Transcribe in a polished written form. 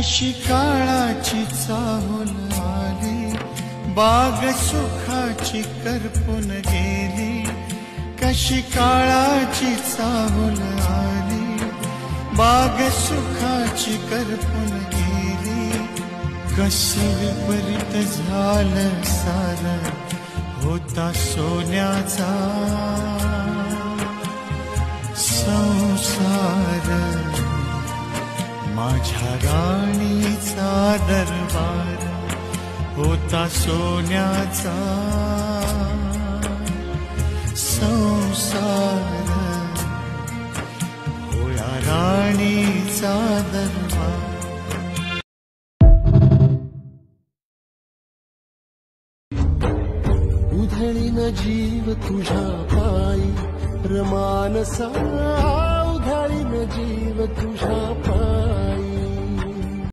कशी काळाची चाहूल आली, बाग सुखाची करपून गेली. कशी काळाची चाहूल आली, बाग सुखाची करपून गेली. कसं विपरीत झालं सारं, होता सोन्याचा संसार. माझ्या राणीचा दरबार होता सोन्याचा संसार. होया राणीचा दरबार. उधळीन जीव तुझ्या पायी रमानसा, उधळीन जीव तुझ्या पायी